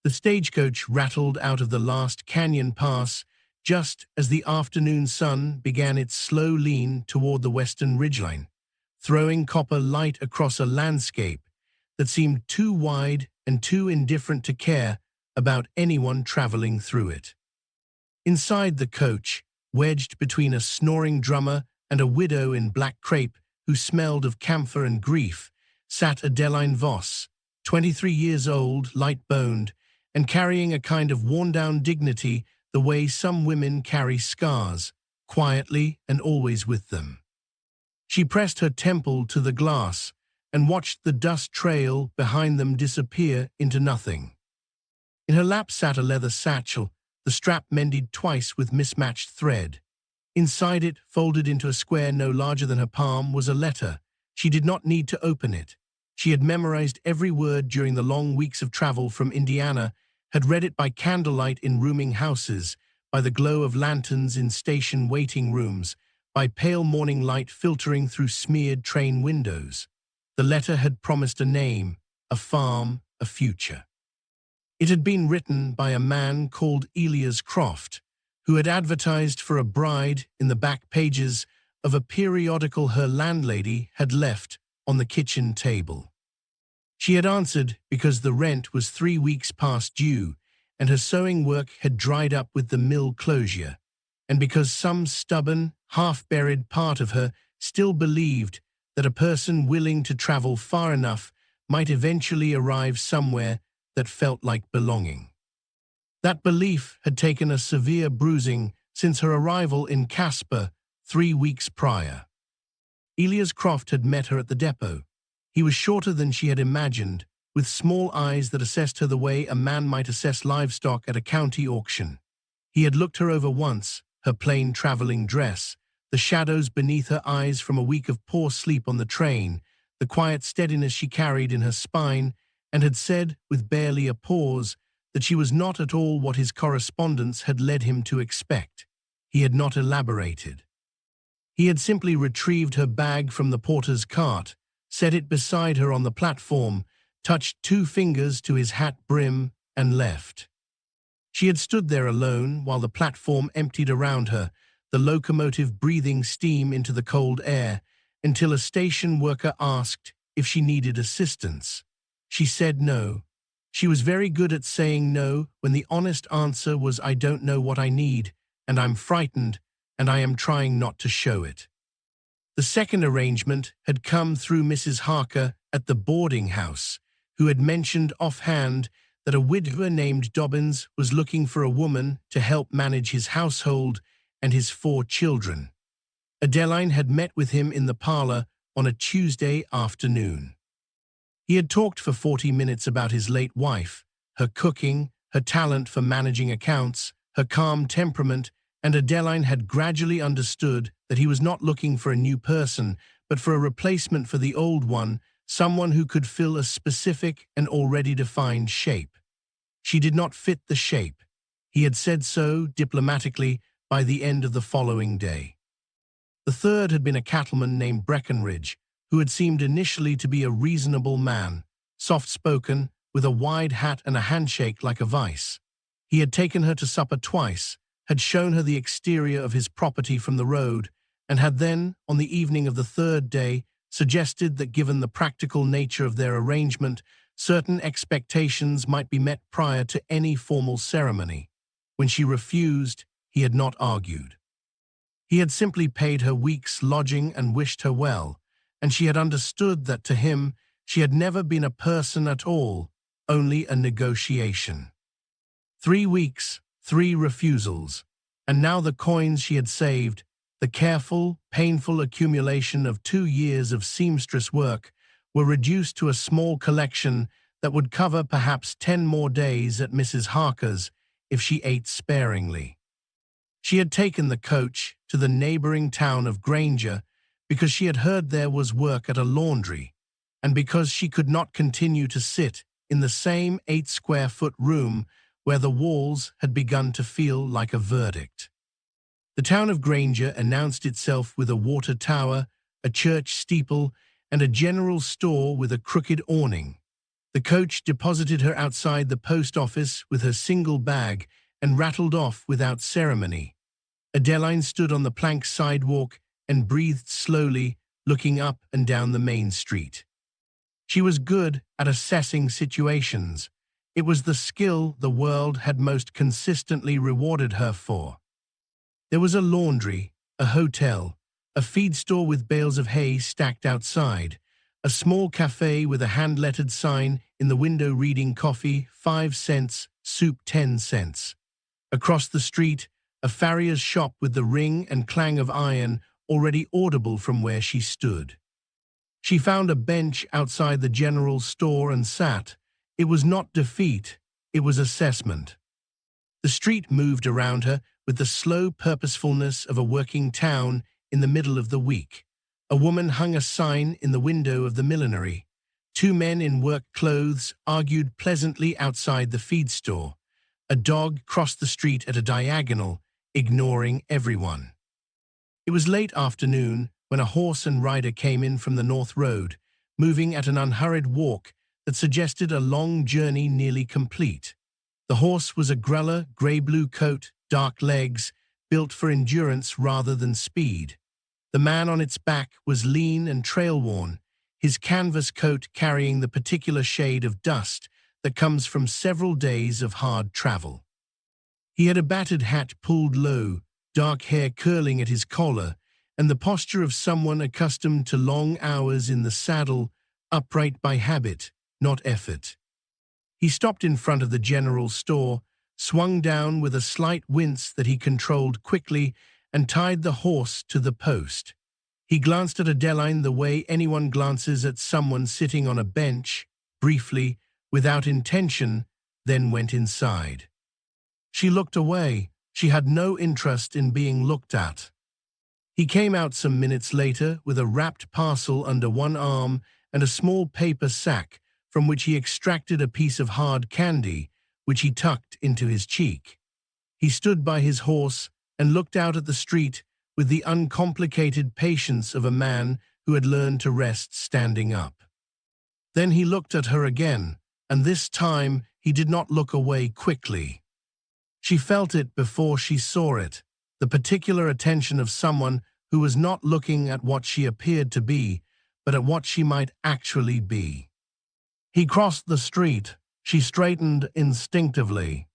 The stagecoach rattled out of the last canyon pass just as the afternoon sun began its slow lean toward the western ridgeline, throwing copper light across a landscape that seemed too wide and too indifferent to care about anyone traveling through it. Inside the coach, wedged between a snoring drummer and a widow in black crepe who smelled of camphor and grief, sat Adeline Voss, 23 years old, light-boned, and carrying a kind of worn-down dignity the way some women carry scars, quietly and always with them. She pressed her temple to the glass and watched the dust trail behind them disappear into nothing. In her lap sat a leather satchel, the strap mended twice with mismatched thread. Inside it, folded into a square no larger than her palm, was a letter. She did not need to open it. She had memorized every word during the long weeks of travel from Indiana, had read it by candlelight in rooming houses, by the glow of lanterns in station waiting rooms, by pale morning light filtering through smeared train windows. The letter had promised a name, a farm, a future. It had been written by a man called Elias Croft, who had advertised for a bride in the back pages of a periodical her landlady had left on the kitchen table. She had answered because the rent was 3 weeks past due and her sewing work had dried up with the mill closure, and because some stubborn, half-buried part of her still believed that a person willing to travel far enough might eventually arrive somewhere that felt like belonging. That belief had taken a severe bruising since her arrival in Casper 3 weeks prior. Elias Croft had met her at the depot. He was shorter than she had imagined, with small eyes that assessed her the way a man might assess livestock at a county auction. He had looked her over once, her plain traveling dress, the shadows beneath her eyes from a week of poor sleep on the train, the quiet steadiness she carried in her spine, and had said, with barely a pause, that she was not at all what his correspondence had led him to expect. He had not elaborated. He had simply retrieved her bag from the porter's cart, set it beside her on the platform, touched 2 fingers to his hat brim, and left. She had stood there alone while the platform emptied around her, the locomotive breathing steam into the cold air, until a station worker asked if she needed assistance. She said no. She was very good at saying no when the honest answer was, "I don't know what I need, and I'm frightened, and I am trying not to show it." The second arrangement had come through Mrs. Harker at the boarding house, who had mentioned offhand that a widower named Dobbins was looking for a woman to help manage his household and his 4 children. Adeline had met with him in the parlor on a Tuesday afternoon. He had talked for 40 minutes about his late wife, her cooking, her talent for managing accounts, her calm temperament, and Adeline had gradually understood that he was not looking for a new person, but for a replacement for the old one, someone who could fill a specific and already defined shape. She did not fit the shape. He had said so, diplomatically, by the end of the following day. The third had been a cattleman named Breckenridge, who had seemed initially to be a reasonable man, soft-spoken, with a wide hat and a handshake like a vice. He had taken her to supper twice, had shown her the exterior of his property from the road, and had then, on the evening of the third day, suggested that given the practical nature of their arrangement, certain expectations might be met prior to any formal ceremony. When she refused, he had not argued. He had simply paid her week's lodging and wished her well, and she had understood that to him she had never been a person at all, only a negotiation. 3 weeks, 3 refusals, and now the coins she had saved, the careful, painful accumulation of 2 years of seamstress work, were reduced to a small collection that would cover perhaps 10 more days at Mrs. Harker's if she ate sparingly. She had taken the coach to the neighboring town of Granger because she had heard there was work at a laundry, and because she could not continue to sit in the same 8-square-foot room where the walls had begun to feel like a verdict. The town of Granger announced itself with a water tower, a church steeple, and a general store with a crooked awning. The coach deposited her outside the post office with her single bag and rattled off without ceremony. Adeline stood on the plank sidewalk and breathed slowly, looking up and down the main street. She was good at assessing situations. It was the skill the world had most consistently rewarded her for. There was a laundry, a hotel, a feed store with bales of hay stacked outside, a small cafe with a hand-lettered sign in the window reading coffee 5 cents, soup 10 cents. Across the street, a farrier's shop with the ring and clang of iron already audible from where she stood. She found a bench outside the general store and sat. It was not defeat, it was assessment. The street moved around her with the slow purposefulness of a working town in the middle of the week. A woman hung a sign in the window of the millinery. 2 men in work clothes argued pleasantly outside the feed store. A dog crossed the street at a diagonal, ignoring everyone. It was late afternoon when a horse and rider came in from the North Road, moving at an unhurried walk that suggested a long journey nearly complete. The horse was a gruller, grey-blue coat, dark legs, built for endurance rather than speed. The man on its back was lean and trail-worn, his canvas coat carrying the particular shade of dust that comes from several days of hard travel. He had a battered hat pulled low, dark hair curling at his collar, and the posture of someone accustomed to long hours in the saddle, upright by habit, not effort. He stopped in front of the general store, swung down with a slight wince that he controlled quickly, and tied the horse to the post. He glanced at Adeline the way anyone glances at someone sitting on a bench, briefly, without intention, then went inside. She looked away. She had no interest in being looked at. He came out some minutes later with a wrapped parcel under one arm and a small paper sack from which he extracted a piece of hard candy, which he tucked into his cheek. He stood by his horse and looked out at the street with the uncomplicated patience of a man who had learned to rest standing up. Then he looked at her again, and this time he did not look away quickly. She felt it before she saw it, the particular attention of someone who was not looking at what she appeared to be, but at what she might actually be. He crossed the street. She straightened instinctively.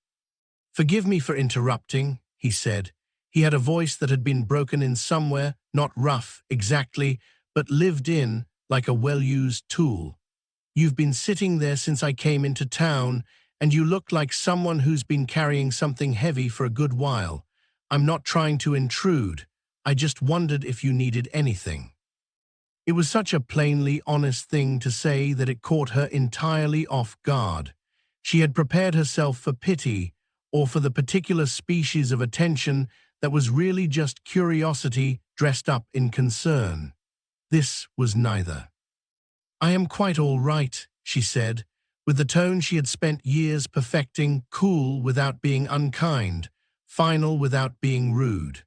"Forgive me for interrupting," he said. He had a voice that had been broken in somewhere, not rough exactly, but lived in, like a well-used tool. "You've been sitting there since I came into town, and you look like someone who's been carrying something heavy for a good while. I'm not trying to intrude. I just wondered if you needed anything." It was such a plainly honest thing to say that it caught her entirely off guard. She had prepared herself for pity, or for the particular species of attention that was really just curiosity dressed up in concern. This was neither. "I am quite all right," she said, with the tone she had spent years perfecting, cool without being unkind, final without being rude.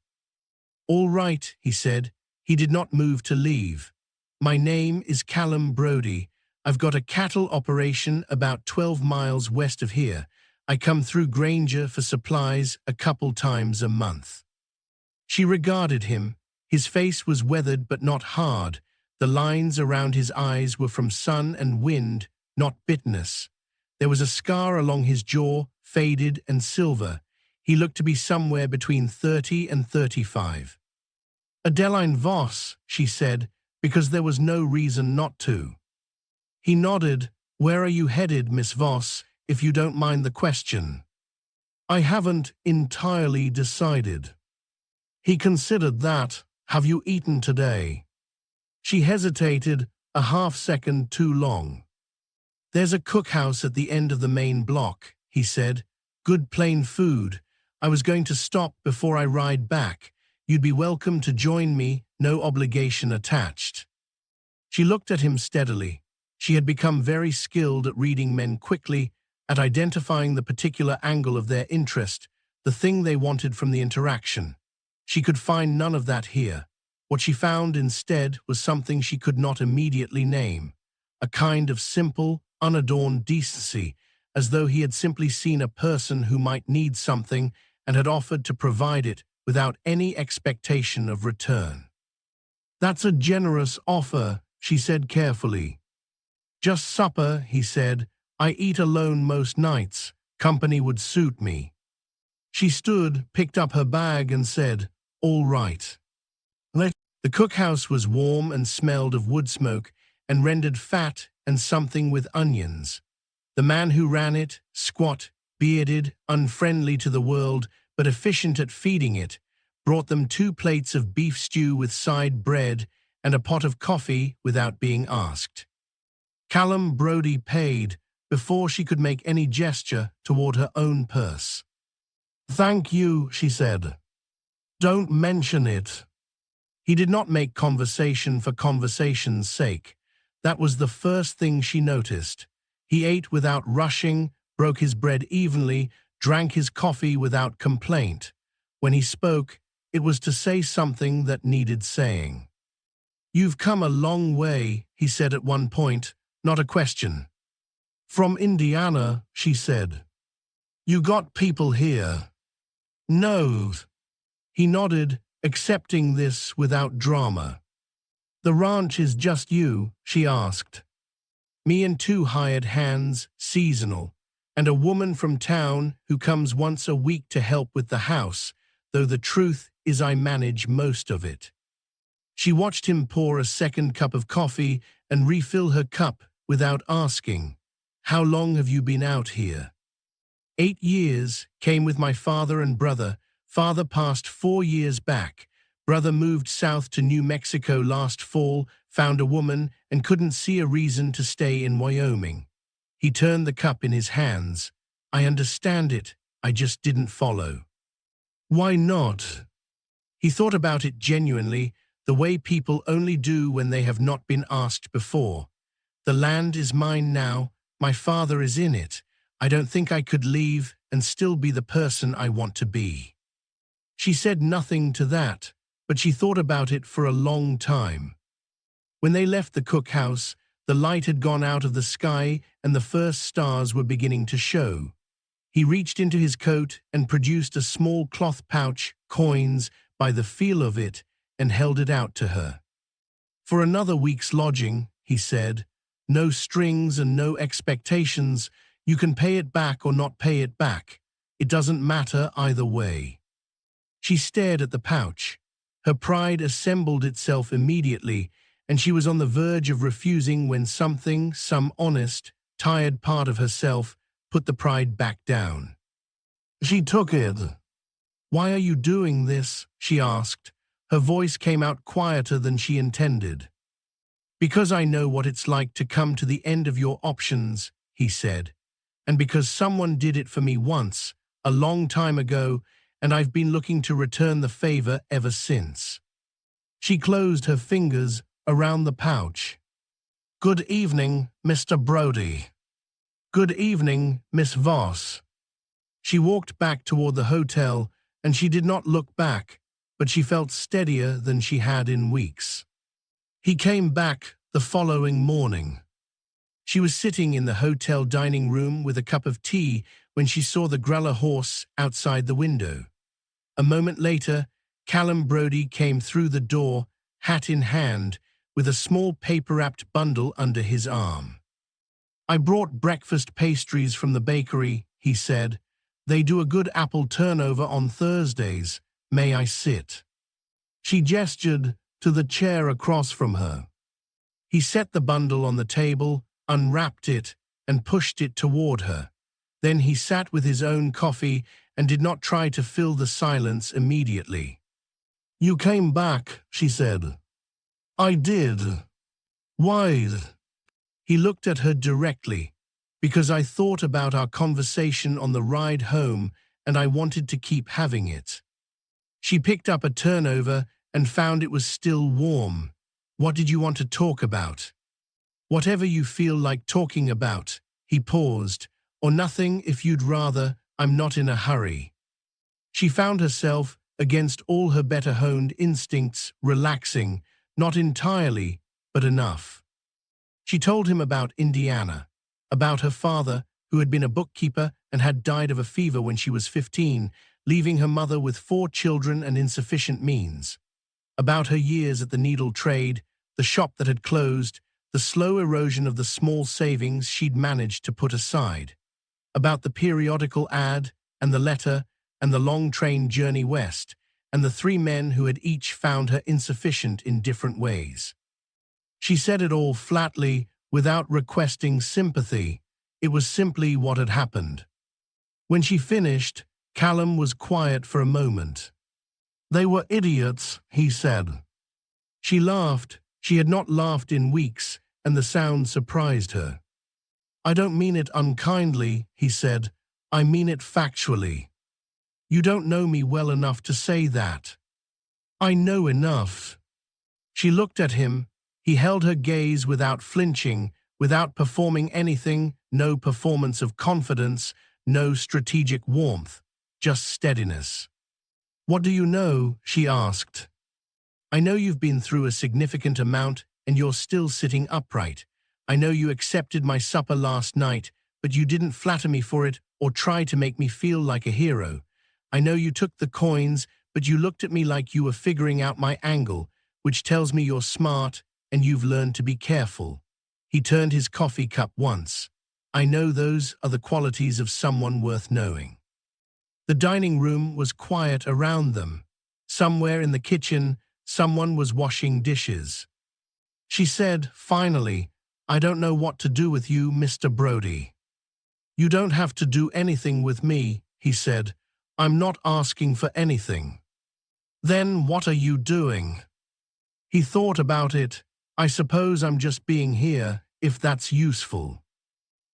"All right," he said. He did not move to leave. "My name is Callum Brodie. I've got a cattle operation about 12 miles west of here. I come through Granger for supplies a couple times a month." She regarded him. His face was weathered but not hard. The lines around his eyes were from sun and wind, not bitterness. There was a scar along his jaw, faded and silver. He looked to be somewhere between 30 and 35. "Adeline Voss," she said, because there was no reason not to. He nodded. "Where are you headed, Miss Voss, if you don't mind the question?" "I haven't entirely decided." He considered that. "Have you eaten today?" She hesitated, a half-second too long. "There's a cookhouse at the end of the main block," he said. "Good plain food. I was going to stop before I ride back. You'd be welcome to join me, no obligation attached." She looked at him steadily. She had become very skilled at reading men quickly, at identifying the particular angle of their interest, the thing they wanted from the interaction. She could find none of that here. What she found instead was something she could not immediately name, a kind of simple, unadorned decency, as though he had simply seen a person who might need something and had offered to provide it without any expectation of return. "That's a generous offer," she said carefully. "Just supper," he said. "I eat alone most nights. Company would suit me." She stood, picked up her bag and said, "All right." The cookhouse was warm and smelled of wood smoke and rendered fat and something with onions. The man who ran it, squat, bearded, unfriendly to the world, but efficient at feeding it, brought them 2 plates of beef stew with side bread and a pot of coffee without being asked. Callum Brodie paid before she could make any gesture toward her own purse. "Thank you," she said. "Don't mention it." He did not make conversation for conversation's sake. That was the first thing she noticed. He ate without rushing, broke his bread evenly, drank his coffee without complaint. When he spoke, it was to say something that needed saying. "You've come a long way," he said at one point, not a question. "From Indiana," she said. "You got people here?" "No." He nodded, accepting this without drama. "The ranch is just you?" she asked. "Me and 2 hired hands, seasonal, and a woman from town who comes once a week to help with the house, though the truth is I manage most of it." She watched him pour a second cup of coffee and refill her cup without asking, "How long have you been out here?" 8 years, came with my father and brother. Father passed 4 years back. Brother moved south to New Mexico last fall, found a woman, and couldn't see a reason to stay in Wyoming. He turned the cup in his hands. "I understand it. I just didn't follow." "Why not?" He thought about it genuinely, the way people only do when they have not been asked before. "The land is mine now. My father is in it. I don't think I could leave and still be the person I want to be." She said nothing to that, but she thought about it for a long time. When they left the cookhouse, the light had gone out of the sky and the first stars were beginning to show. He reached into his coat and produced a small cloth pouch, coins, by the feel of it, and held it out to her. "For another week's lodging," he said. "No strings and no expectations. You can pay it back or not pay it back. It doesn't matter either way." She stared at the pouch. Her pride assembled itself immediately, and she was on the verge of refusing when some honest, tired part of herself put the pride back down. She took it. "Why are you doing this?" she asked. Her voice came out quieter than she intended. "Because I know what it's like to come to the end of your options," he said. "And because someone did it for me once, a long time ago, and I've been looking to return the favor ever since." She closed her fingers around the pouch. "Good evening, Mr. Brodie." "Good evening, Miss Voss." She walked back toward the hotel, and she did not look back, but she felt steadier than she had in weeks. He came back the following morning. She was sitting in the hotel dining room with a cup of tea when she saw the Grella horse outside the window. A moment later, Callum Brodie came through the door, hat in hand, with a small paper-wrapped bundle under his arm. "I brought breakfast pastries from the bakery," he said. "They do a good apple turnover on Thursdays. May I sit?" She gestured to the chair across from her. He set the bundle on the table, unwrapped it, and pushed it toward her. Then he sat with his own coffee and did not try to fill the silence immediately. "You came back," she said. "I did." "Why?" He looked at her directly. "Because I thought about our conversation on the ride home and I wanted to keep having it." She picked up a turnover and found it was still warm. "What did you want to talk about?" "Whatever you feel like talking about," he paused. "Or nothing if you'd rather. I'm not in a hurry." She found herself, against all her better-honed instincts, relaxing, not entirely, but enough. She told him about Indiana. about her father, who had been a bookkeeper and had died of a fever when she was 15, leaving her mother with 4 children and insufficient means. About her years at the needle trade, the shop that had closed, the slow erosion of the small savings she'd managed to put aside. About the periodical ad, and the letter, and the long train journey west, and the 3 men who had each found her insufficient in different ways. She said it all flatly, without requesting sympathy. It was simply what had happened. When she finished, Callum was quiet for a moment. "They were idiots," he said. She laughed. She had not laughed in weeks, and the sound surprised her. "I don't mean it unkindly," he said. "I mean it factually. You don't know me well enough to say that." "I know enough." She looked at him. He held her gaze without flinching, without performing anything, no performance of confidence, no strategic warmth, just steadiness. "What do you know?" she asked. "I know you've been through a significant amount and you're still sitting upright. I know you accepted my supper last night, but you didn't flatter me for it or try to make me feel like a hero. I know you took the coins, but you looked at me like you were figuring out my angle, which tells me you're smart and you've learned to be careful." He turned his coffee cup once. "I know those are the qualities of someone worth knowing." The dining room was quiet around them. Somewhere in the kitchen, someone was washing dishes. She said, finally, "I don't know what to do with you, Mr. Brody." "You don't have to do anything with me," he said. "I'm not asking for anything." "Then what are you doing?" He thought about it. "I suppose I'm just being here, if that's useful."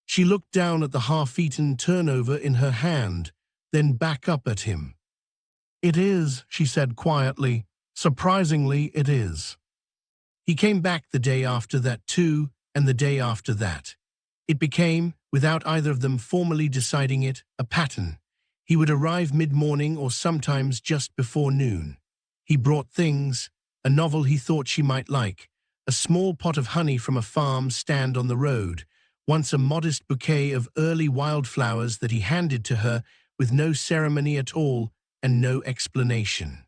She looked down at the half-eaten turnover in her hand, then back up at him. "It is," she said quietly. "Surprisingly, it is." He came back the day after that too, and the day after that. It became, without either of them formally deciding it, a pattern. He would arrive mid-morning or sometimes just before noon. He brought things, a novel he thought she might like, a small pot of honey from a farm stand on the road, once a modest bouquet of early wildflowers that he handed to her with no ceremony at all and no explanation.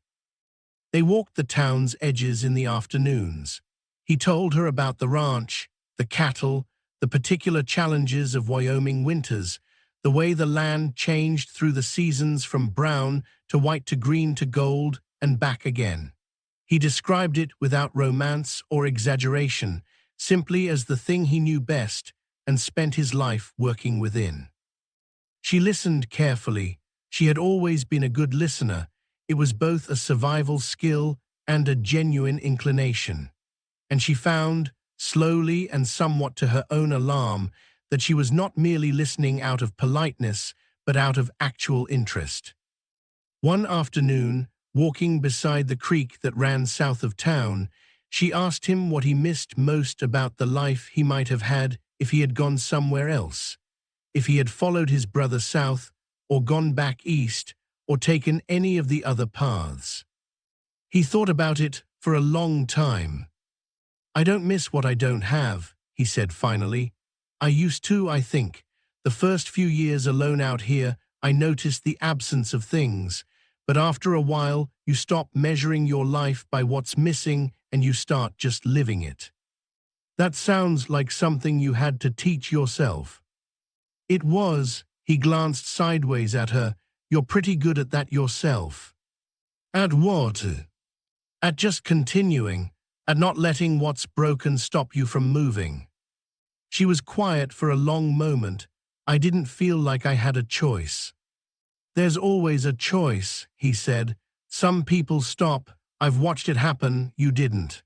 They walked the town's edges in the afternoons. He told her about the ranch, the cattle, the particular challenges of Wyoming winters, the way the land changed through the seasons from brown to white to green to gold and back again. He described it without romance or exaggeration, simply as the thing he knew best and spent his life working within. She listened carefully. She had always been a good listener. It was both a survival skill and a genuine inclination. And she found, slowly and somewhat to her own alarm, that she was not merely listening out of politeness, but out of actual interest. One afternoon, walking beside the creek that ran south of town, she asked him what he missed most about the life he might have had if he had gone somewhere else, if he had followed his brother south, or gone back east, or taken any of the other paths. He thought about it for a long time. "I don't miss what I don't have," he said finally. "I used to, I think. The first few years alone out here, I noticed the absence of things. But after a while, you stop measuring your life by what's missing and you start just living it." "That sounds like something you had to teach yourself." "It was." He glanced sideways at her. "You're pretty good at that yourself." "At what?" "At just continuing, at not letting what's broken stop you from moving." She was quiet for a long moment. "I didn't feel like I had a choice." "There's always a choice," he said. "Some people stop. I've watched it happen. You didn't."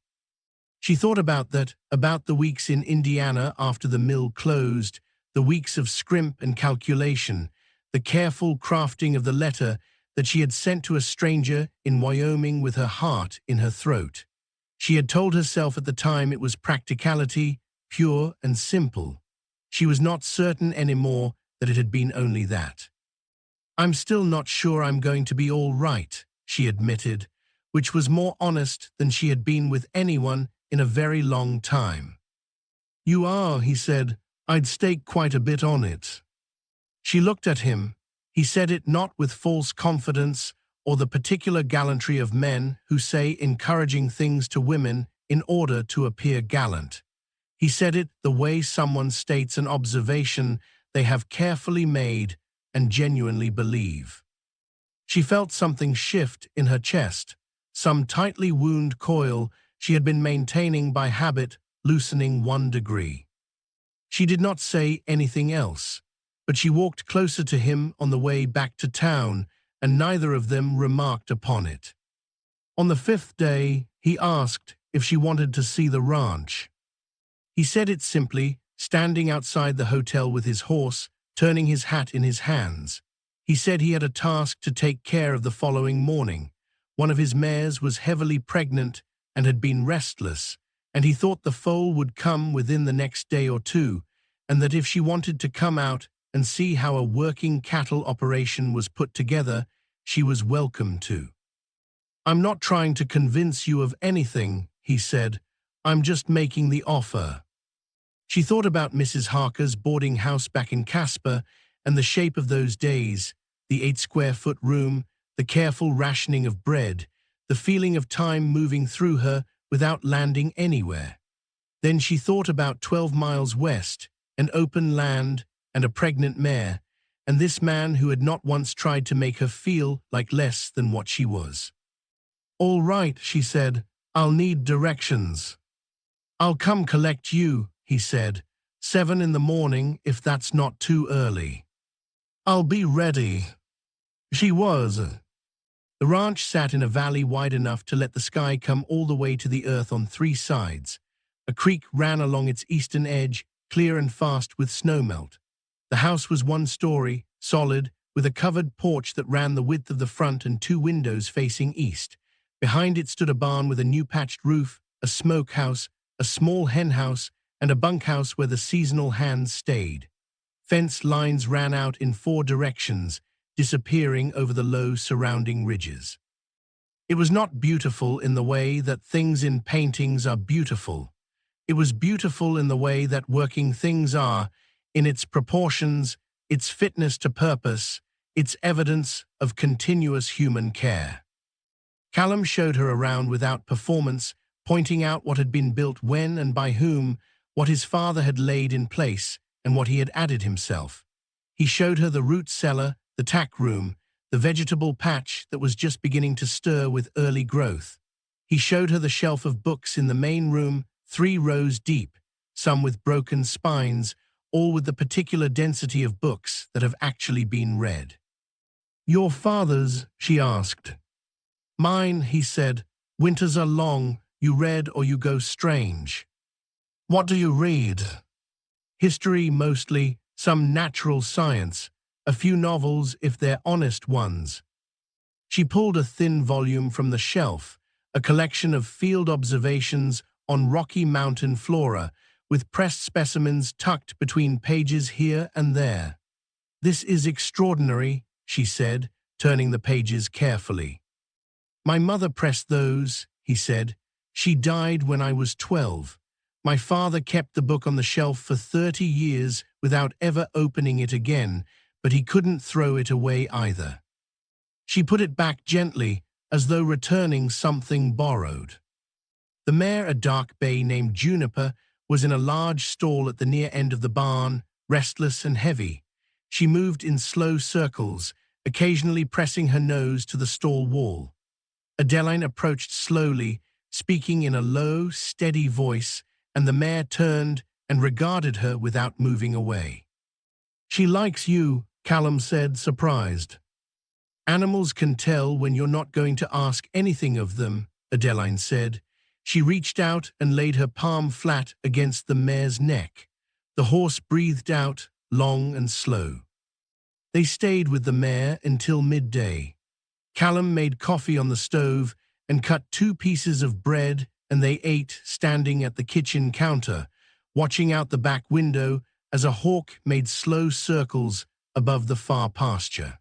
She thought about that, about the weeks in Indiana after the mill closed, the weeks of scrimp and calculation, the careful crafting of the letter that she had sent to a stranger in Wyoming with her heart in her throat. She had told herself at the time it was practicality, pure and simple. She was not certain anymore that it had been only that. "I'm still not sure I'm going to be all right," she admitted, which was more honest than she had been with anyone in a very long time. "You are," he said. I'd stake quite a bit on it. She looked at him. He said it not with false confidence or the particular gallantry of men who say encouraging things to women in order to appear gallant. He said it the way someone states an observation they have carefully made and genuinely believe. She felt something shift in her chest, some tightly wound coil she had been maintaining by habit loosening 1 degree. She did not say anything else, but she walked closer to him on the way back to town, and neither of them remarked upon it. On the 5th day, he asked if she wanted to see the ranch. He said it simply, standing outside the hotel with his horse, turning his hat in his hands. He said he had a task to take care of the following morning. One of his mares was heavily pregnant and had been restless, and he thought the foal would come within the next day or two, and that if she wanted to come out and see how a working cattle operation was put together, she was welcome to. "I'm not trying to convince you of anything," he said. "I'm just making the offer." She thought about Mrs. Harker's boarding house back in Casper and the shape of those days, the 8-square-foot room, the careful rationing of bread, the feeling of time moving through her without landing anywhere. Then she thought about 12 miles west, an open land and a pregnant mare, and this man who had not once tried to make her feel like less than what she was. "All right," she said, "I'll need directions." "I'll come collect you," he said, 7 in the morning if that's not too early." "I'll be ready." She was. The ranch sat in a valley wide enough to let the sky come all the way to the earth on 3 sides. A creek ran along its eastern edge, clear and fast with snowmelt. The house was 1 story, solid, with a covered porch that ran the width of the front and 2 windows facing east. Behind it stood a barn with a new patched roof, a smokehouse, a small hen house, and a bunkhouse where the seasonal hands stayed. Fence lines ran out in 4 directions, disappearing over the low surrounding ridges. It was not beautiful in the way that things in paintings are beautiful. It was beautiful in the way that working things are, in its proportions, its fitness to purpose, its evidence of continuous human care. Callum showed her around without performance, pointing out what had been built when and by whom, what his father had laid in place, and what he had added himself. He showed her the root cellar, the tack room, the vegetable patch that was just beginning to stir with early growth. He showed her the shelf of books in the main room, 3 rows deep, some with broken spines, all with the particular density of books that have actually been read. "Your father's?" she asked. "Mine," he said. "Winters are long, you read or you go strange." "What do you read?" "History mostly, some natural science, a few novels if they're honest ones." She pulled a thin volume from the shelf, a collection of field observations on Rocky Mountain flora, with pressed specimens tucked between pages here and there. "This is extraordinary," she said, turning the pages carefully. "My mother pressed those," he said. "She died when I was 12. My father kept the book on the shelf for 30 years without ever opening it again, but he couldn't throw it away either." She put it back gently, as though returning something borrowed. The mare, a dark bay named Juniper, was in a large stall at the near end of the barn, restless and heavy. She moved in slow circles, occasionally pressing her nose to the stall wall. Adeline approached slowly, speaking in a low, steady voice, and the mare turned and regarded her without moving away. "She likes you," Callum said, surprised. "Animals can tell when you're not going to ask anything of them," Adeline said. She reached out and laid her palm flat against the mare's neck. The horse breathed out, long and slow. They stayed with the mare until midday. Callum made coffee on the stove and cut 2 pieces of bread, and they ate standing at the kitchen counter, watching out the back window as a hawk made slow circles above the far pasture.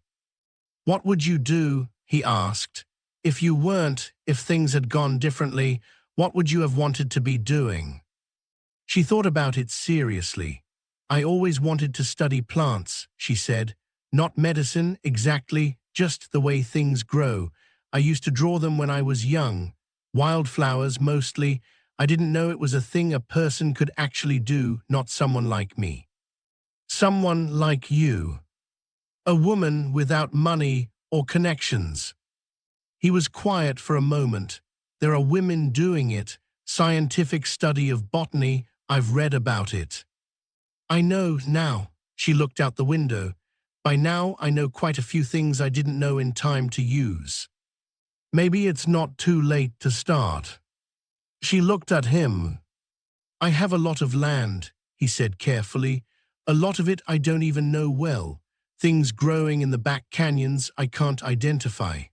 "What would you do," he asked, "if you weren't, if things had gone differently, what would you have wanted to be doing?" She thought about it seriously. I always wanted to study plants, she said. Not medicine, exactly, just the way things grow. I used to draw them when I was young. Wildflowers, mostly. I didn't know it was a thing a person could actually do, not someone like me. Someone like you. A woman without money or connections. He was quiet for a moment. There are women doing it. Scientific study of botany, I've read about it. I know now. She looked out the window. By now, I know quite a few things I didn't know in time to use. Maybe it's not too late to start. She looked at him. I have a lot of land, he said carefully. A lot of it I don't even know well. Things growing in the back canyons I can't identify.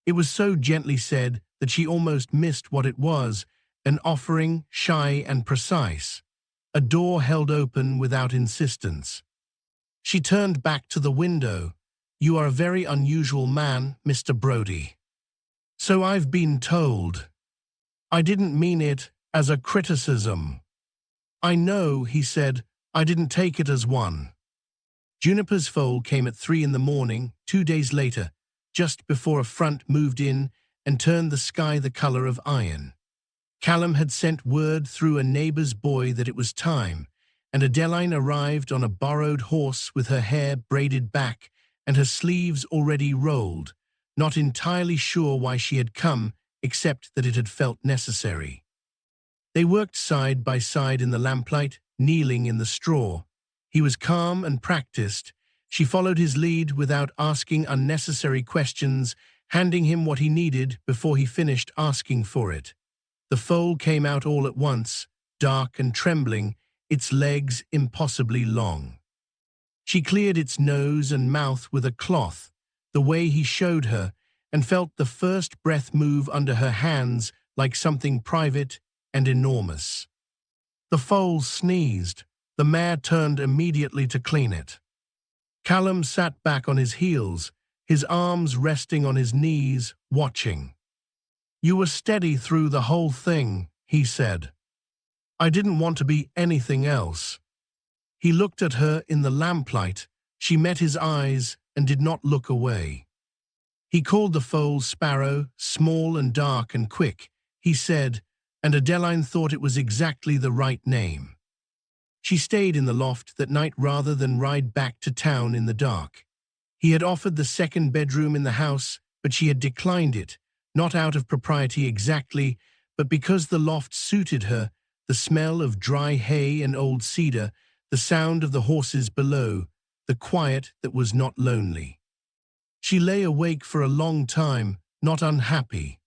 It was so gently said that she almost missed what it was, an offering, shy and precise. A door held open without insistence. She turned back to the window. You are a very unusual man, Mr. Brody. So I've been told. I didn't mean it as a criticism. I know, he said. I didn't take it as one. Juniper's foal came at 3 in the morning, 2 days later, just before a front moved in and turned the sky the color of iron. Callum had sent word through a neighbor's boy that it was time, and Adeline arrived on a borrowed horse with her hair braided back and her sleeves already rolled, not entirely sure why she had come, except that it had felt necessary. They worked side by side in the lamplight, kneeling in the straw. He was calm and practiced. She followed his lead without asking unnecessary questions, handing him what he needed before he finished asking for it. The foal came out all at once, dark and trembling, its legs impossibly long. She cleared its nose and mouth with a cloth, the way he showed her, and felt the first breath move under her hands like something private and enormous. The foal sneezed. The mare turned immediately to clean it. Callum sat back on his heels, his arms resting on his knees, watching. You were steady through the whole thing, he said. I didn't want to be anything else. He looked at her in the lamplight. She met his eyes and did not look away. He called the foal Sparrow, small and dark and quick, he said, and Adeline thought it was exactly the right name. She stayed in the loft that night rather than ride back to town in the dark. He had offered the second bedroom in the house, but she had declined it, not out of propriety exactly, but because the loft suited her, the smell of dry hay and old cedar, the sound of the horses below, the quiet that was not lonely. She lay awake for a long time, not unhappy.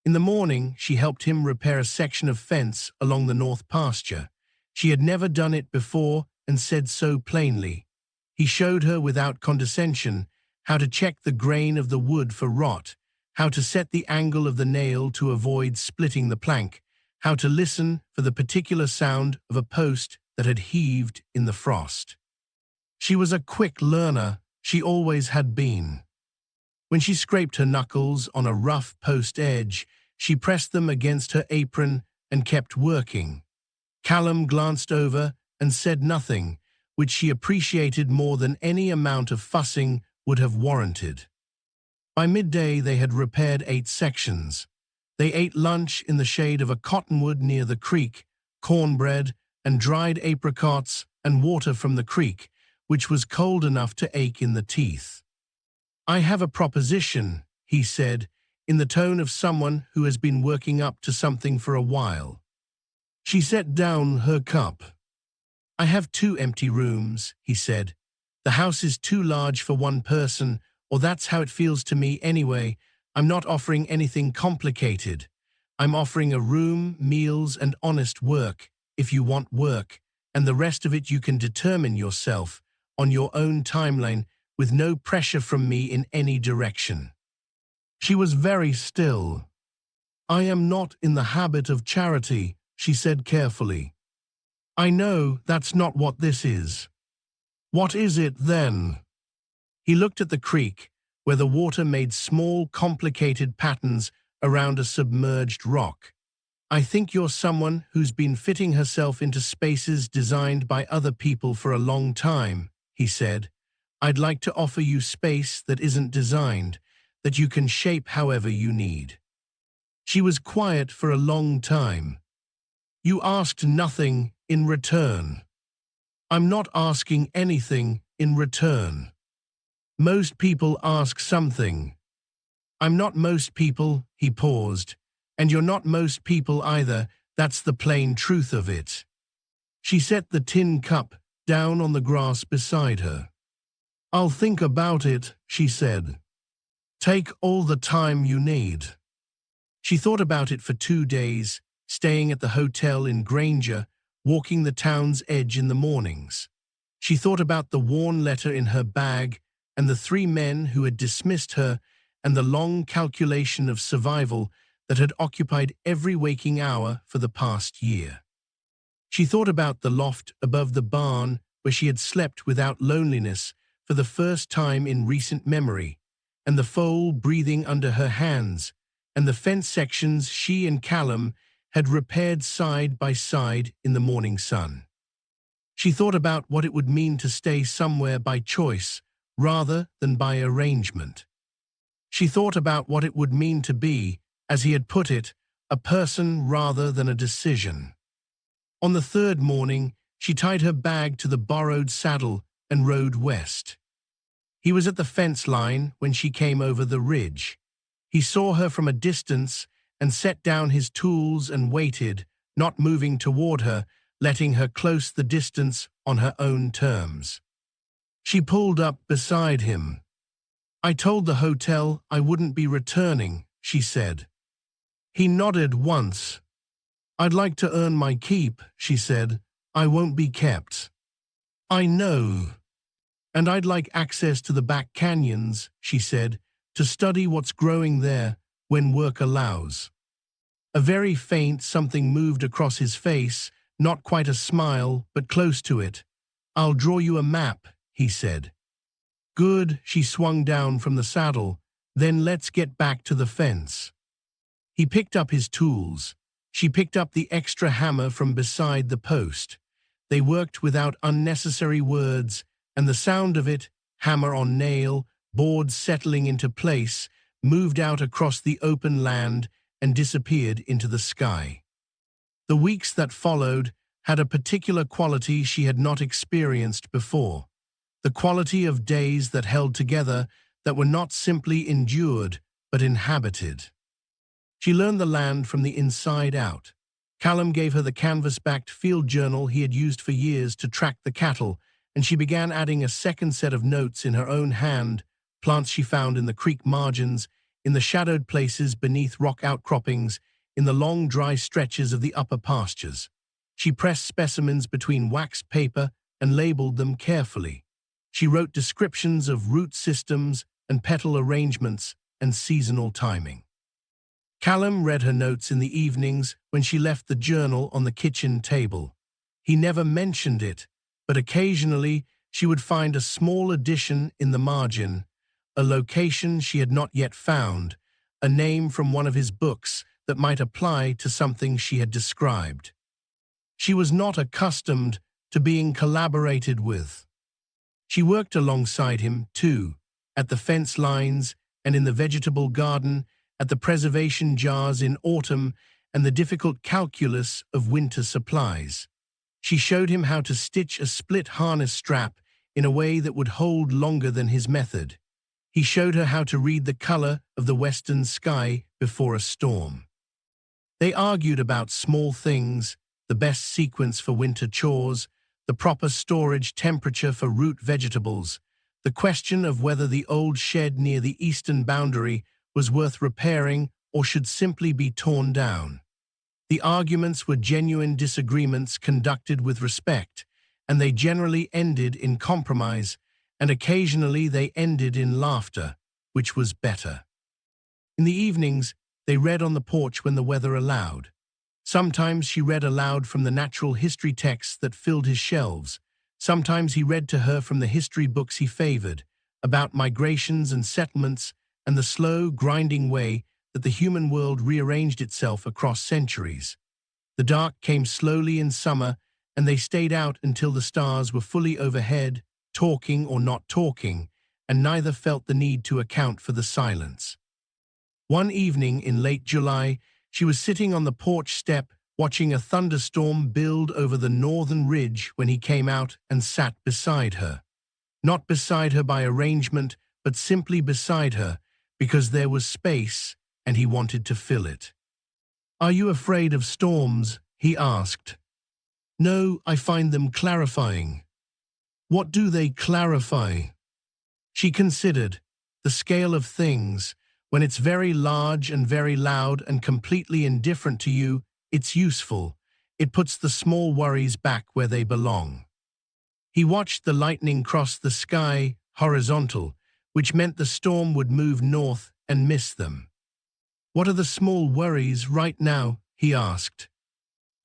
In the morning, she helped him repair a section of fence along the north pasture. She had never done it before and said so plainly. He showed her without condescension how to check the grain of the wood for rot, how to set the angle of the nail to avoid splitting the plank, how to listen for the particular sound of a post that had heaved in the frost. She was a quick learner, she always had been. When she scraped her knuckles on a rough post edge, she pressed them against her apron and kept working. Callum glanced over and said nothing, which she appreciated more than any amount of fussing would have warranted. By midday they had repaired 8 sections. They ate lunch in the shade of a cottonwood near the creek, cornbread and dried apricots and water from the creek, which was cold enough to ache in the teeth. I have a proposition, he said, in the tone of someone who has been working up to something for a while. She set down her cup. I have 2 empty rooms, he said. The house is too large for one person, or that's how it feels to me anyway. I'm not offering anything complicated. I'm offering a room, meals, and honest work, if you want work, and the rest of it you can determine yourself, on your own timeline, with no pressure from me in any direction. She was very still. I am not in the habit of charity, she said carefully. I know that's not what this is. What is it then? He looked at the creek, where the water made small, complicated patterns around a submerged rock. I think you're someone who's been fitting herself into spaces designed by other people for a long time, he said. I'd like to offer you space that isn't designed, that you can shape however you need. She was quiet for a long time. You asked nothing in return. I'm not asking anything in return. Most people ask something. I'm not most people, he paused. And you're not most people either, that's the plain truth of it. She set the tin cup down on the grass beside her. I'll think about it, she said. Take all the time you need. She thought about it for 2 days, staying at the hotel in Granger, walking the town's edge in the mornings. She thought about the worn letter in her bag and the 3 men who had dismissed her and the long calculation of survival that had occupied every waking hour for the past year. She thought about the loft above the barn where she had slept without loneliness for the first time in recent memory, and the foal breathing under her hands, and the fence sections she and Callum had repaired side by side in the morning sun. She thought about what it would mean to stay somewhere by choice rather than by arrangement. She thought about what it would mean to be, as he had put it, a person rather than a decision. On the 3rd morning, she tied her bag to the borrowed saddle and rode west. He was at the fence line when she came over the ridge. He saw her from a distance and set down his tools and waited, not moving toward her, letting her close the distance on her own terms. She pulled up beside him. I told the hotel I wouldn't be returning, she said. He nodded once. I'd like to earn my keep, she said. I won't be kept. I know. And I'd like access to the back canyons, she said, to study what's growing there when work allows. A very faint something moved across his face, not quite a smile, but close to it. I'll draw you a map, he said. Good, she swung down from the saddle. Then let's get back to the fence. He picked up his tools. She picked up the extra hammer from beside the post. They worked without unnecessary words, and the sound of it, hammer on nail, boards settling into place, moved out across the open land and disappeared into the sky. The weeks that followed had a particular quality she had not experienced before, the quality of days that held together, that were not simply endured, but inhabited. She learned the land from the inside out. Callum gave her the canvas-backed field journal he had used for years to track the cattle, and she began adding a second set of notes in her own hand, plants she found in the creek margins, in the shadowed places beneath rock outcroppings, in the long dry stretches of the upper pastures. She pressed specimens between waxed paper and labeled them carefully. She wrote descriptions of root systems and petal arrangements and seasonal timing. Callum read her notes in the evenings when she left the journal on the kitchen table. He never mentioned it, but occasionally she would find a small addition in the margin, a location she had not yet found, a name from one of his books that might apply to something she had described. She was not accustomed to being collaborated with. She worked alongside him, too, at the fence lines and in the vegetable garden, at the preservation jars in autumn and the difficult calculus of winter supplies. She showed him how to stitch a split harness strap in a way that would hold longer than his method. He showed her how to read the color of the western sky before a storm. They argued about small things, the best sequence for winter chores, the proper storage temperature for root vegetables, the question of whether the old shed near the eastern boundary was worth repairing or should simply be torn down. The arguments were genuine disagreements conducted with respect, and they generally ended in compromise, and occasionally they ended in laughter, which was better. In the evenings, they read on the porch when the weather allowed. Sometimes she read aloud from the natural history texts that filled his shelves. Sometimes he read to her from the history books he favored, about migrations and settlements and the slow, grinding way that the human world rearranged itself across centuries. The dark came slowly in summer, and they stayed out until the stars were fully overhead, talking or not talking, and neither felt the need to account for the silence. One evening in late July, she was sitting on the porch step, watching a thunderstorm build over the northern ridge when he came out and sat beside her. Not beside her by arrangement, but simply beside her, because there was space, and he wanted to fill it. "Are you afraid of storms?" he asked. "No, I find them clarifying." "What do they clarify?" She considered. "The scale of things. When it's very large and very loud and completely indifferent to you, it's useful. It puts the small worries back where they belong." He watched the lightning cross the sky, horizontal, which meant the storm would move north and miss them. "What are the small worries right now?" he asked.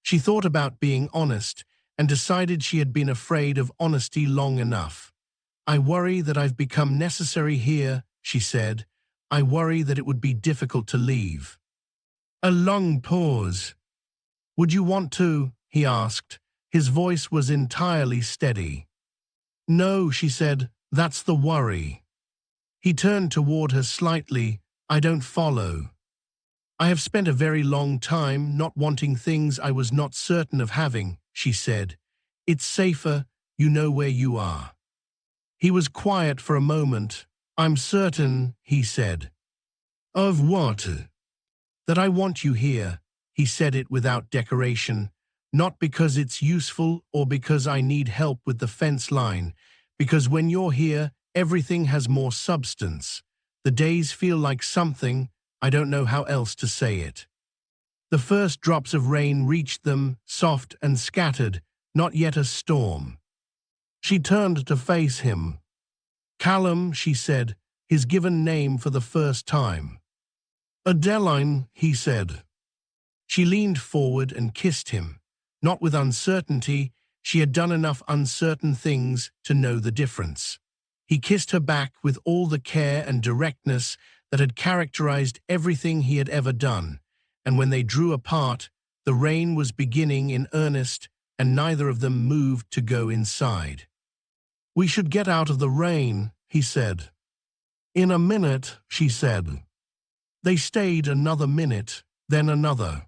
She thought about being honest and decided she had been afraid of honesty long enough. "I worry that I've become necessary here," she said. "I worry that it would be difficult to leave." A long pause. "Would you want to?" he asked. His voice was entirely steady. "No," she said, "that's the worry." He turned toward her slightly. "I don't follow." "I have spent a very long time not wanting things I was not certain of having," she said. "It's safer, you know where you are." He was quiet for a moment. "I'm certain," he said. "Of what?" "That I want you here." He said it without decoration. "Not because it's useful or because I need help with the fence line, because when you're here, everything has more substance. The days feel like something, I don't know how else to say it." The first drops of rain reached them, soft and scattered, not yet a storm. She turned to face him. "Callum," she said, his given name for the first time. "Adeline," he said. She leaned forward and kissed him. Not with uncertainty, she had done enough uncertain things to know the difference. He kissed her back with all the care and directness that had characterized everything he had ever done, and when they drew apart, the rain was beginning in earnest, and neither of them moved to go inside. "We should get out of the rain," he said. "In a minute," she said. They stayed another minute, then another.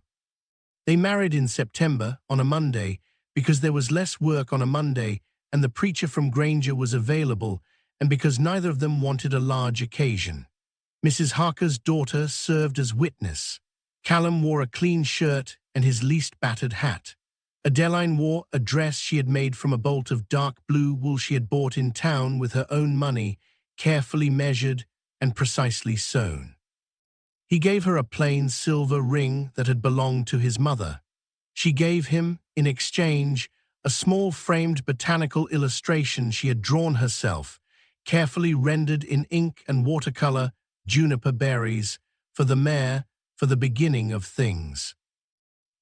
They married in September, on a Monday, because there was less work on a Monday and the preacher from Granger was available, and because neither of them wanted a large occasion. Mrs. Harker's daughter served as witness. Callum wore a clean shirt and his least battered hat. Adeline wore a dress she had made from a bolt of dark blue wool she had bought in town with her own money, carefully measured and precisely sewn. He gave her a plain silver ring that had belonged to his mother. She gave him, in exchange, a small framed botanical illustration she had drawn herself, carefully rendered in ink and watercolor, juniper berries, for the mare, for the beginning of things.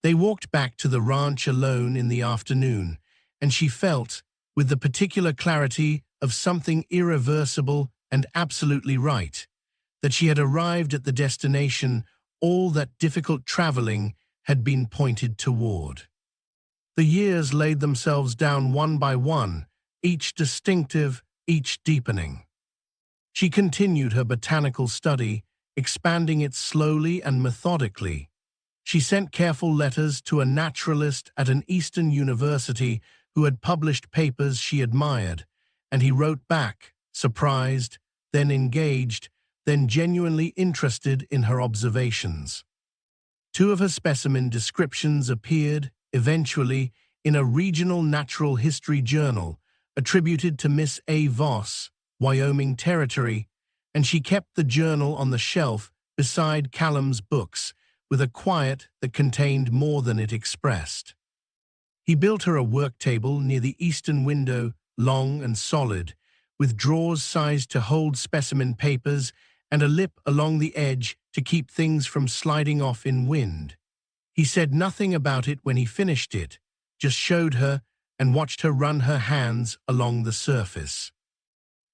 They walked back to the ranch alone in the afternoon, and she felt, with the particular clarity of something irreversible and absolutely right, that she had arrived at the destination all that difficult traveling had been pointed toward. The years laid themselves down one by one, each distinctive, each deepening. She continued her botanical study, expanding it slowly and methodically. She sent careful letters to a naturalist at an Eastern university who had published papers she admired, and he wrote back, surprised, then engaged, then genuinely interested in her observations. Two of her specimen descriptions appeared, eventually, in a regional natural history journal attributed to Miss A. Voss, Wyoming Territory, and she kept the journal on the shelf beside Callum's books, with a quiet that contained more than it expressed. He built her a work table near the eastern window, long and solid, with drawers sized to hold specimen papers and a lip along the edge to keep things from sliding off in wind. He said nothing about it when he finished it, just showed her and watched her run her hands along the surface.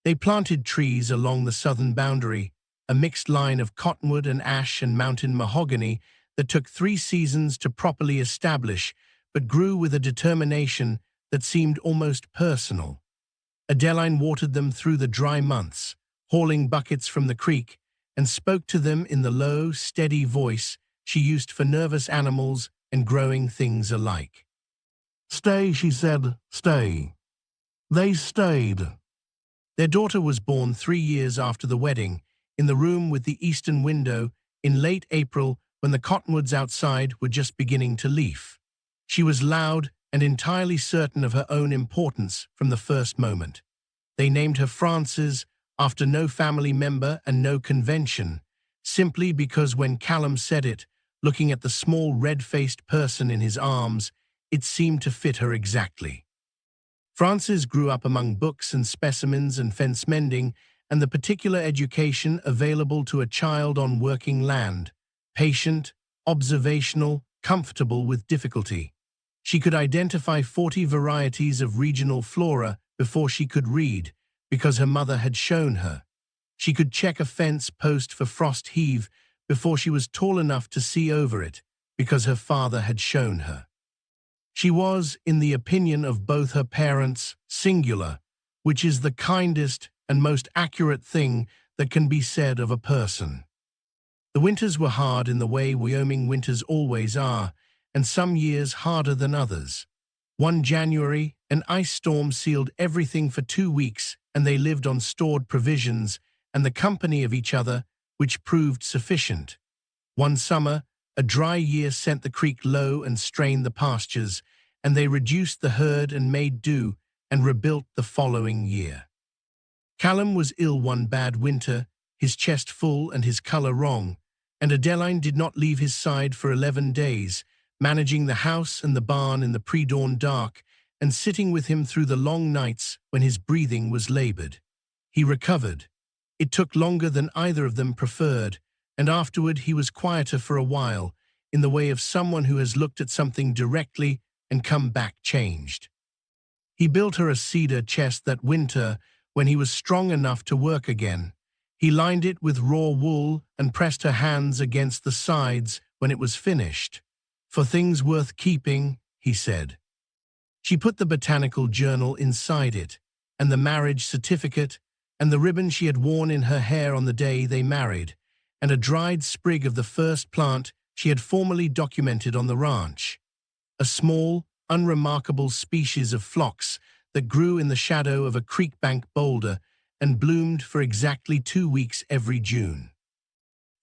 They planted trees along the southern boundary, a mixed line of cottonwood and ash and mountain mahogany that took 3 seasons to properly establish, but grew with a determination that seemed almost personal. Adeline watered them through the dry months, hauling buckets from the creek, and spoke to them in the low, steady voice she used for nervous animals and growing things alike. "Stay," she said, "stay." They stayed. Their daughter was born 3 years after the wedding, in the room with the eastern window, in late April when the cottonwoods outside were just beginning to leaf. She was loud and entirely certain of her own importance from the first moment. They named her Frances, after no family member and no convention, simply because when Callum said it, looking at the small red-faced person in his arms, it seemed to fit her exactly. Frances grew up among books and specimens and fence mending and the particular education available to a child on working land, patient, observational, comfortable with difficulty. She could identify 40 varieties of regional flora before she could read, because her mother had shown her. She could check a fence post for frost heave before she was tall enough to see over it, because her father had shown her. She was, in the opinion of both her parents, singular, which is the kindest and most accurate thing that can be said of a person. The winters were hard in the way Wyoming winters always are, and some years harder than others. One January, an ice storm sealed everything for 2 weeks, and they lived on stored provisions and the company of each other, which proved sufficient. One summer, a dry year sent the creek low and strained the pastures, and they reduced the herd and made do, and rebuilt the following year. Callum was ill one bad winter, his chest full and his colour wrong, and Adeline did not leave his side for 11 days, managing the house and the barn in the pre-dawn dark, and sitting with him through the long nights when his breathing was laboured. He recovered. It took longer than either of them preferred, and afterward he was quieter for a while, in the way of someone who has looked at something directly and come back changed. He built her a cedar chest that winter when he was strong enough to work again. He lined it with raw wool and pressed her hands against the sides when it was finished. "For things worth keeping," he said. She put the botanical journal inside it, and the marriage certificate, and the ribbon she had worn in her hair on the day they married, and a dried sprig of the first plant she had formerly documented on the ranch. A small, unremarkable species of phlox that grew in the shadow of a creek bank boulder and bloomed for exactly 2 weeks every June.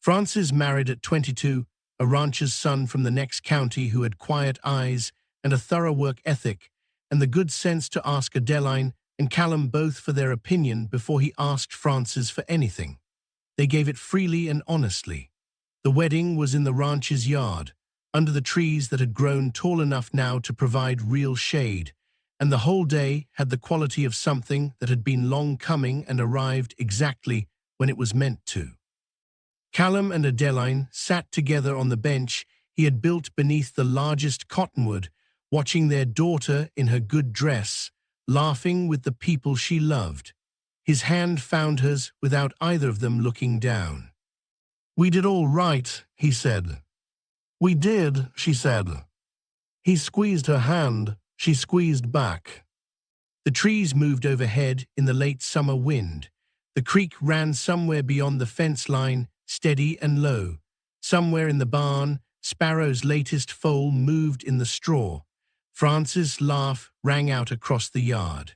Frances married at 22, a rancher's son from the next county who had quiet eyes and a thorough work ethic, and the good sense to ask Adeline and Callum both for their opinion before he asked Frances for anything. They gave it freely and honestly. The wedding was in the ranch's yard, under the trees that had grown tall enough now to provide real shade, and the whole day had the quality of something that had been long coming and arrived exactly when it was meant to. Callum and Adeline sat together on the bench he had built beneath the largest cottonwood, watching their daughter in her good dress, laughing with the people she loved. His hand found hers without either of them looking down. "We did all right," he said. "We did," she said. He squeezed her hand. She squeezed back. The trees moved overhead in the late summer wind. The creek ran somewhere beyond the fence line, steady and low. Somewhere in the barn, Sparrow's latest foal moved in the straw. Frances' laugh rang out across the yard.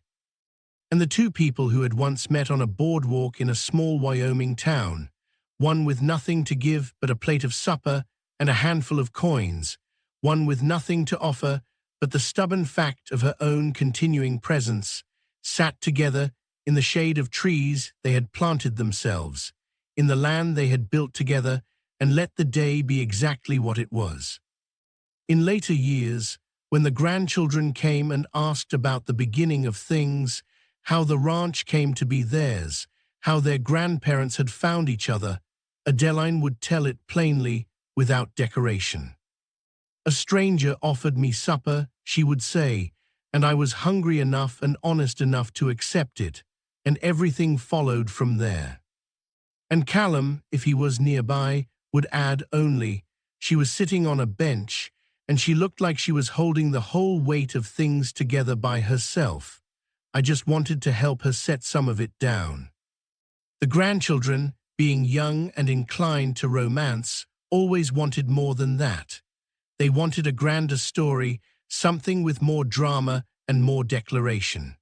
And the two people who had once met on a boardwalk in a small Wyoming town, one with nothing to give but a plate of supper and a handful of coins, one with nothing to offer but the stubborn fact of her own continuing presence, sat together in the shade of trees they had planted themselves, in the land they had built together, and let the day be exactly what it was. In later years, when the grandchildren came and asked about the beginning of things, how the ranch came to be theirs, how their grandparents had found each other, Adeline would tell it plainly, without decoration. "A stranger offered me supper," she would say, "and I was hungry enough and honest enough to accept it, and everything followed from there." And Callum, if he was nearby, would add only, "She was sitting on a bench, and she looked like she was holding the whole weight of things together by herself. I just wanted to help her set some of it down." The grandchildren, being young and inclined to romance, always wanted more than that. They wanted a grander story, something with more drama and more declaration.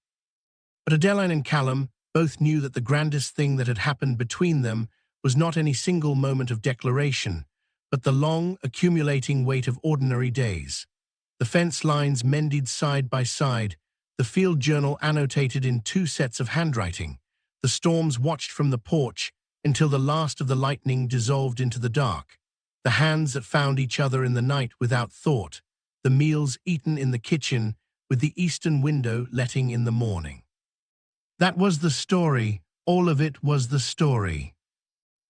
But Adeline and Callum both knew that the grandest thing that had happened between them was not any single moment of declaration, but the long, accumulating weight of ordinary days. The fence lines mended side by side, the field journal annotated in 2 sets of handwriting, the storms watched from the porch until the last of the lightning dissolved into the dark, the hands that found each other in the night without thought, the meals eaten in the kitchen with the eastern window letting in the morning. That was the story. All of it was the story.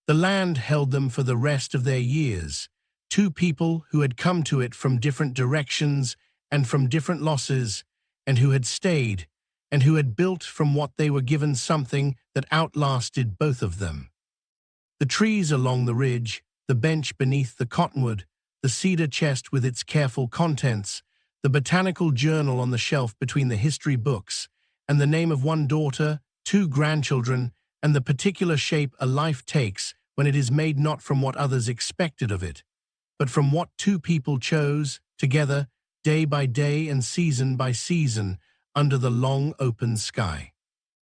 The land held them for the rest of their years. 2 people who had come to it from different directions and from different losses, and who had stayed, and who had built from what they were given something that outlasted both of them. The trees along the ridge, the bench beneath the cottonwood, the cedar chest with its careful contents, the botanical journal on the shelf between the history books, and the name of one daughter, 2 grandchildren, and the particular shape a life takes when it is made not from what others expected of it, but from what 2 people chose, together, day by day and season by season, under the long open sky.